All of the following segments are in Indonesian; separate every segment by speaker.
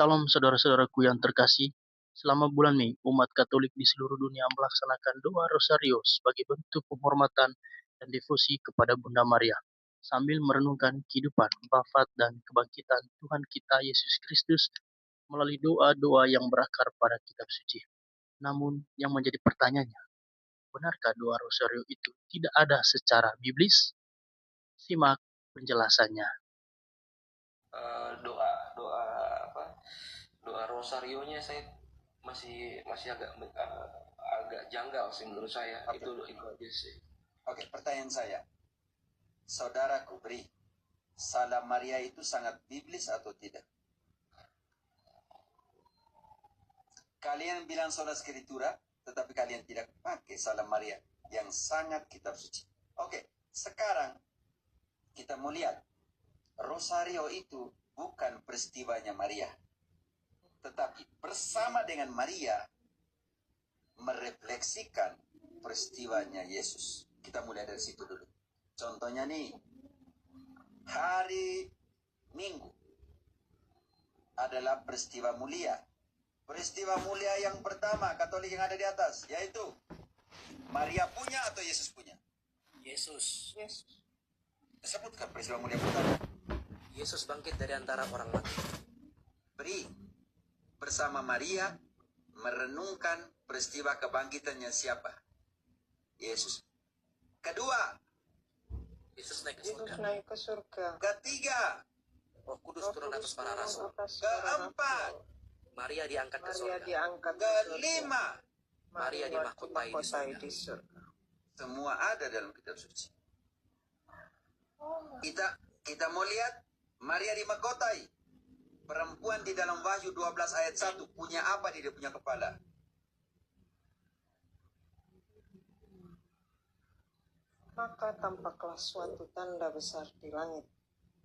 Speaker 1: Salam saudara-saudaraku yang terkasih. Selama bulan Mei, umat Katolik di seluruh dunia melaksanakan doa Rosario sebagai bentuk penghormatan dan devosi kepada Bunda Maria, sambil merenungkan kehidupan, wafat, dan kebangkitan Tuhan kita Yesus Kristus melalui doa-doa yang berakar pada kitab suci. Namun, yang menjadi pertanyaannya, benarkah doa Rosario itu tidak ada secara biblis? Simak penjelasannya.
Speaker 2: Doa doa apa doa rosarionya saya masih agak janggal sih menurut saya.
Speaker 3: Okay.
Speaker 2: Itu aja sih.
Speaker 3: Oke, pertanyaan saya, saudaraku beri, Salam Maria itu sangat biblis atau tidak? Kalian bilang sola Skritura, tetapi kalian tidak pakai Salam Maria yang sangat kitab suci. Oke, sekarang kita mau lihat Rosario itu bukan peristiwanya Maria, tetapi bersama dengan Maria merefleksikan peristiwanya Yesus. Kita mulai dari situ dulu. Contohnya nih, hari Minggu adalah peristiwa mulia. Peristiwa mulia yang pertama Katolik yang ada di atas, yaitu Maria punya atau Yesus punya?
Speaker 2: Yesus
Speaker 3: Sebutkan peristiwa mulia pertama.
Speaker 2: Yesus bangkit dari antara orang mati.
Speaker 3: Beri bersama Maria merenungkan peristiwa kebangkitannya siapa? Yesus. Kedua,
Speaker 2: Yesus naik ke surga.
Speaker 3: Ketiga,
Speaker 2: Roh Kudus turun atas para rasul.
Speaker 3: keempat,
Speaker 2: Maria diangkat ke surga.
Speaker 3: kelima,
Speaker 2: Maria dimahkotai di surga.
Speaker 3: semua ada dalam kitab suci. Kita mau lihat Maria dimahkotai. Perempuan di dalam Wahyu 12 ayat 1 punya apa di dia punya kepala?
Speaker 4: Maka tampaklah suatu tanda besar di langit.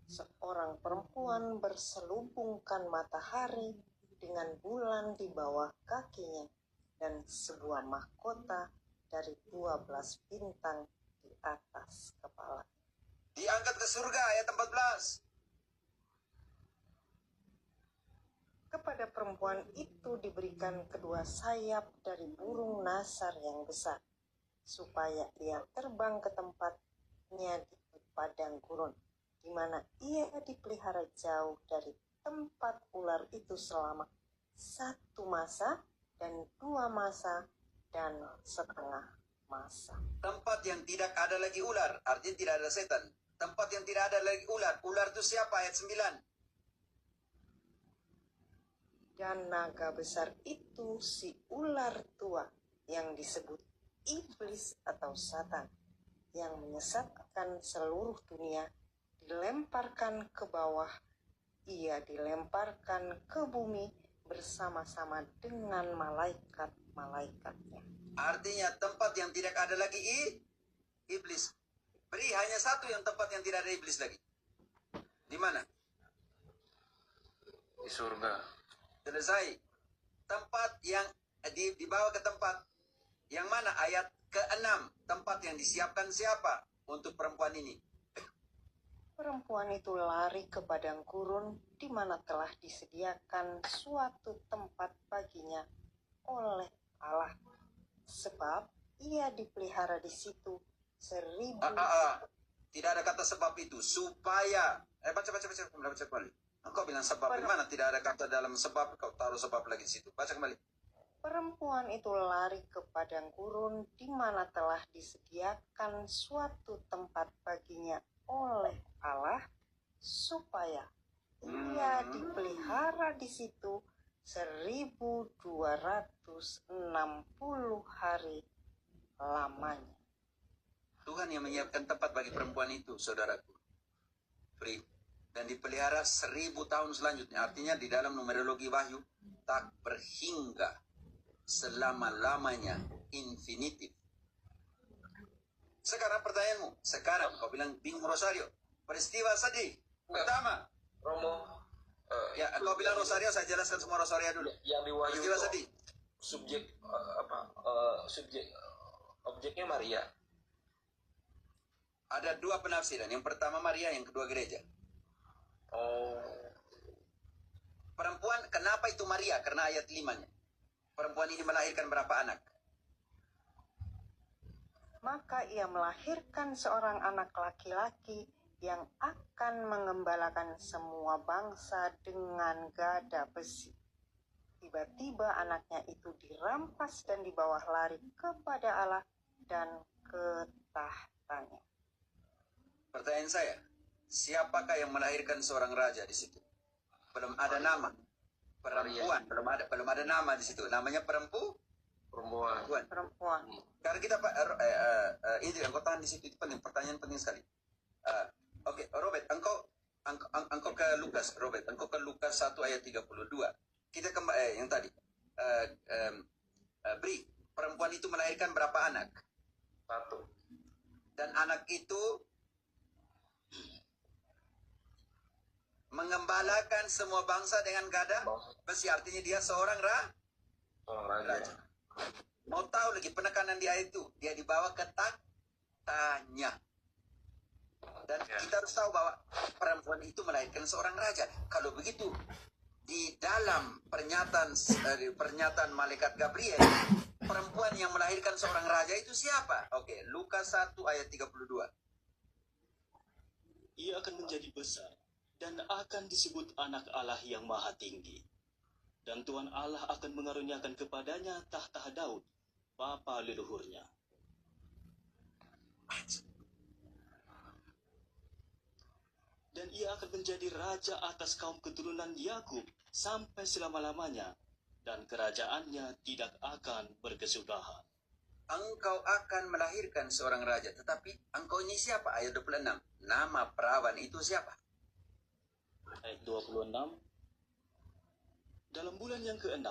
Speaker 4: Seorang perempuan berselubungkan matahari dengan bulan di bawah kakinya dan sebuah mahkota dari 12 bintang di atas kepala.
Speaker 3: Diangkat ke surga ayat 14.
Speaker 4: Kepada perempuan itu diberikan kedua sayap dari burung nasar yang besar, supaya ia terbang ke tempatnya di padang gurun, di mana ia dipelihara jauh dari tempat ular itu selama 1 masa dan 2 masa dan setengah masa.
Speaker 3: Tempat yang tidak ada lagi ular, artinya tidak ada setan. Tempat yang tidak ada lagi ular. Ular itu siapa? Ayat 9.
Speaker 4: Dan naga besar itu si ular tua yang disebut iblis atau Satan, yang menyesatkan seluruh dunia, dilemparkan ke bawah. Ia dilemparkan ke bumi bersama-sama dengan malaikat-malaikatnya.
Speaker 3: Artinya tempat yang tidak ada lagi iblis. Beri hanya satu yang tempat yang tidak ada iblis lagi. Di mana?
Speaker 2: Di surga.
Speaker 3: Selesai. Tempat yang dibawa ke tempat yang mana? Ayat ke-6. Tempat yang disiapkan siapa untuk perempuan ini?
Speaker 4: Perempuan itu lari ke padang gurun di mana telah disediakan suatu tempat baginya oleh Allah, sebab ia dipelihara di situ 1000.
Speaker 3: Tidak ada kata sebab itu. Supaya. Baca kembali. Engkau bilang sebab. Di mana tidak ada kata dalam sebab, kau taruh sebab lagi di situ. Baca kembali.
Speaker 4: Perempuan itu lari ke padang gurun di mana telah disediakan suatu tempat baginya oleh Allah, supaya ia dipelihara di situ 1260 hari lamanya.
Speaker 3: Tuhan yang menyiapkan tempat bagi perempuan itu, saudaraku. Free. Dan dipelihara 1000 tahun selanjutnya. Artinya di dalam numerologi Wahyu, tak berhingga, selama-lamanya, infinitif. Sekarang pertanyaanmu. Sekarang kau bilang bingung Rosario. Peristiwa sedih. Pertama.
Speaker 2: Romo.
Speaker 3: Kau bilang Rosario, saya jelaskan semua Rosario dulu.
Speaker 2: Yang di Wahyu
Speaker 3: peristiwa sedih.
Speaker 2: Objeknya Maria.
Speaker 3: Ada 2 penafsiran. Yang pertama Maria, yang kedua gereja. Perempuan, kenapa itu Maria? Karena ayat 5-nya. Perempuan ini melahirkan berapa anak?
Speaker 4: Maka ia melahirkan seorang anak laki-laki yang akan mengembalakan semua bangsa dengan gada besi. Tiba-tiba anaknya itu dirampas dan dibawa lari kepada Allah dan ke tahtanya.
Speaker 3: Pertanyaan saya, siapakah yang melahirkan seorang raja di situ? Belum ada nama. Perempuan, belum ada nama di situ. Namanya perempuan. Karena kita ini engkau tahan di situ, itu penting, pertanyaan penting sekali. Oke, Robert, engkau ke Lukas, Robert, engkau ke Lukas 1 ayat 32. Kita kembali yang tadi. Bri, perempuan itu melahirkan berapa anak?
Speaker 2: 1.
Speaker 3: Dan anak itu mengembalakan semua bangsa dengan gada besi, artinya dia seorang raja. Mau tahu lagi penekanan di ayat itu? Dia dibawa ke tahtanya. Dan kita harus tahu bahwa perempuan itu melahirkan seorang raja. Kalau begitu, di dalam pernyataan malaikat Gabriel, perempuan yang melahirkan seorang raja itu siapa? Oke, Lukas 1 ayat 32.
Speaker 5: Ia akan menjadi besar dan akan disebut anak Allah yang maha tinggi. Dan Tuhan Allah akan mengaruniakan kepadanya tahta Daud, bapa leluhurnya. Dan ia akan menjadi raja atas kaum keturunan Yakub sampai selama-lamanya, dan kerajaannya tidak akan berkesudahan.
Speaker 3: Engkau akan melahirkan seorang raja, tetapi engkau ini siapa? Ayat 26. Nama perawan itu siapa?
Speaker 5: Ayat 26. Dalam bulan yang ke-6,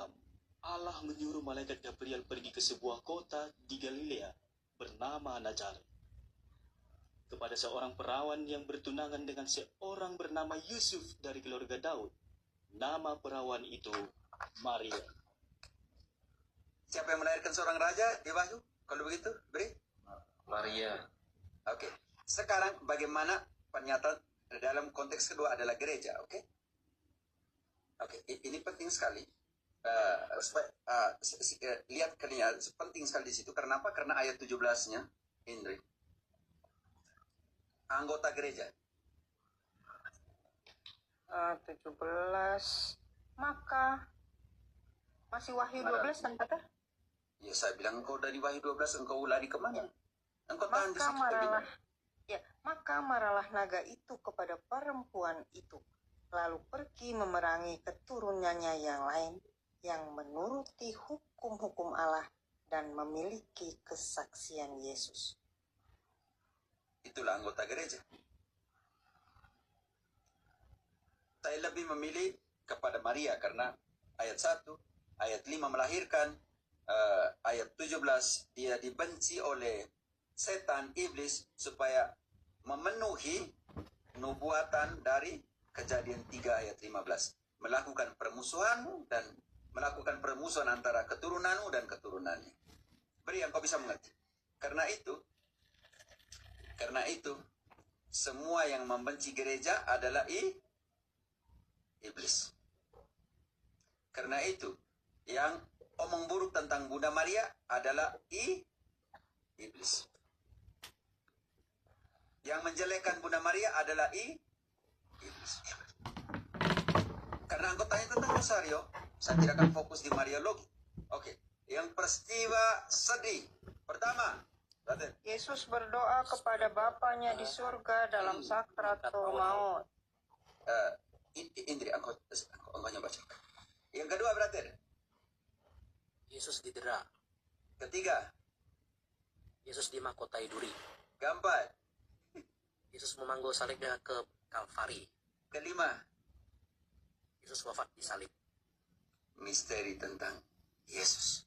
Speaker 5: Allah menyuruh malaikat Gabriel pergi ke sebuah kota di Galilea bernama Nazaret, kepada seorang perawan yang bertunangan dengan seorang bernama Yusuf dari keluarga Daud. Nama perawan itu Maria.
Speaker 3: Siapa yang melahirkan seorang raja di Wahyu? Kalau begitu, Bri?
Speaker 2: Maria.
Speaker 3: Oke. Sekarang bagaimana pernyataan dalam konteks kedua adalah gereja, oke? Oke, ini penting sekali. Lihat kalian, penting sekali di situ. Kenapa? Karena ayat 17-nya, Indri. Anggota gereja.
Speaker 4: 17. Maka masih Wahyu 12 kan, Pater?
Speaker 3: Ya, saya bilang engkau dari Wahyu 12, engkau lari kemana? Engkau tahan di situ.
Speaker 4: Maka marahlah naga itu kepada perempuan itu, lalu pergi memerangi keturunannya yang lain, yang menuruti hukum-hukum Allah dan memiliki kesaksian Yesus.
Speaker 3: Itulah anggota gereja. Saya lebih memilih kepada Maria karena ayat 1, ayat 5 melahirkan, ayat 17 dia dibenci oleh setan, iblis, supaya memenuhi nubuatan dari Kejadian 3 ayat 15. Melakukan permusuhan dan melakukan permusuhan antara keturunanmu dan keturunannya. Beri yang kau bisa mengerti. Karena itu, semua yang membenci gereja adalah iblis. Karena itu, yang omong buruk tentang Bunda Maria adalah iblis. Yang menjelekkan Bunda Maria adalah iblis. Karena engkau tanya tentang Rosario, saya tidak akan fokus di Mariologi. Oke, yang peristiwa sedih. Pertama,
Speaker 4: Yesus berdoa kepada Bapanya di surga dalam sakratul maut.
Speaker 3: Indri, engkau baca. Yang kedua berarti
Speaker 6: Yesus didera.
Speaker 3: Ketiga,
Speaker 6: Yesus dimahkotai duri.
Speaker 3: keempat,
Speaker 6: Yesus memanggul salibnya ke Kalvari.
Speaker 3: kelima,
Speaker 6: Yesus wafat di salib.
Speaker 3: misteri tentang Yesus.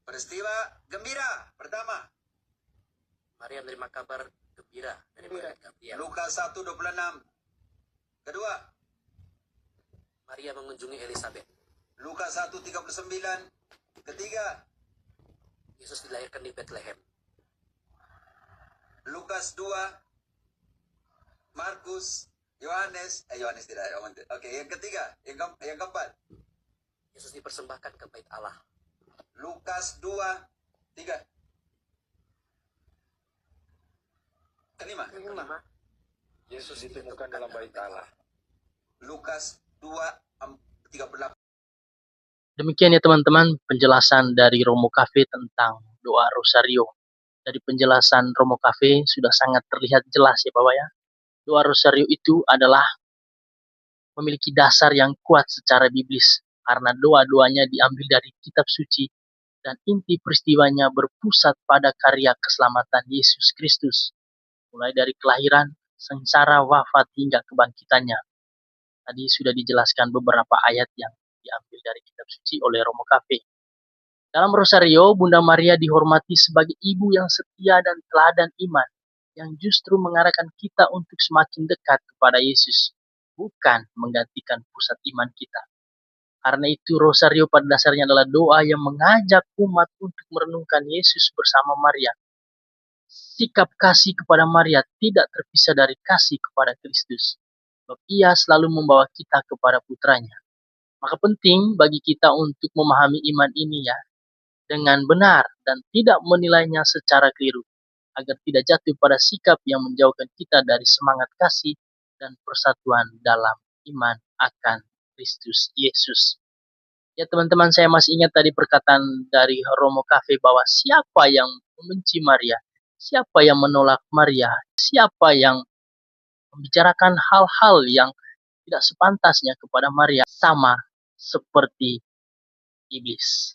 Speaker 3: Peristiwa gembira pertama,
Speaker 6: Maria menerima kabar gembira dari malaikat Gabriel.
Speaker 3: Lukas 1:26. Kedua,
Speaker 6: Maria mengunjungi Elisabet.
Speaker 3: Lukas 1:39. Ketiga,
Speaker 6: Yesus dilahirkan di Bethlehem.
Speaker 3: Lukas 2, Markus, Yohanes tidak. Oke, yang ketiga, yang keempat.
Speaker 6: Yesus dipersembahkan ke bait Allah.
Speaker 3: Lukas 2:3. Kelima.
Speaker 2: Yesus ditemukan dalam bait Allah.
Speaker 3: Lukas 2:38.
Speaker 1: Demikian ya teman-teman penjelasan dari Romo Cafe tentang doa Rosario. Dari penjelasan Romo Cafe sudah sangat terlihat jelas ya Bapak ya. Doa Rosario itu adalah memiliki dasar yang kuat secara biblis. Karena doa-doanya diambil dari kitab suci dan inti peristiwanya berpusat pada karya keselamatan Yesus Kristus. Mulai dari kelahiran, sengsara, wafat hingga kebangkitannya. Tadi sudah dijelaskan beberapa ayat yang diambil dari kitab suci oleh Romo Cafe. Dalam Rosario, Bunda Maria dihormati sebagai ibu yang setia dan teladan iman, yang justru mengarahkan kita untuk semakin dekat kepada Yesus, bukan menggantikan pusat iman kita. Karena itu Rosario pada dasarnya adalah doa yang mengajak umat untuk merenungkan Yesus bersama Maria. Sikap kasih kepada Maria tidak terpisah dari kasih kepada Kristus. Sebab ia selalu membawa kita kepada putranya. Maka penting bagi kita untuk memahami iman ini ya, dengan benar dan tidak menilainya secara keliru, agar tidak jatuh pada sikap yang menjauhkan kita dari semangat kasih dan persatuan dalam iman akan Kristus Yesus. Ya teman-teman, saya masih ingat tadi perkataan dari Romo Cafe bahwa siapa yang membenci Maria, siapa yang menolak Maria, siapa yang membicarakan hal-hal yang tidak sepantasnya kepada Maria, sama seperti iblis.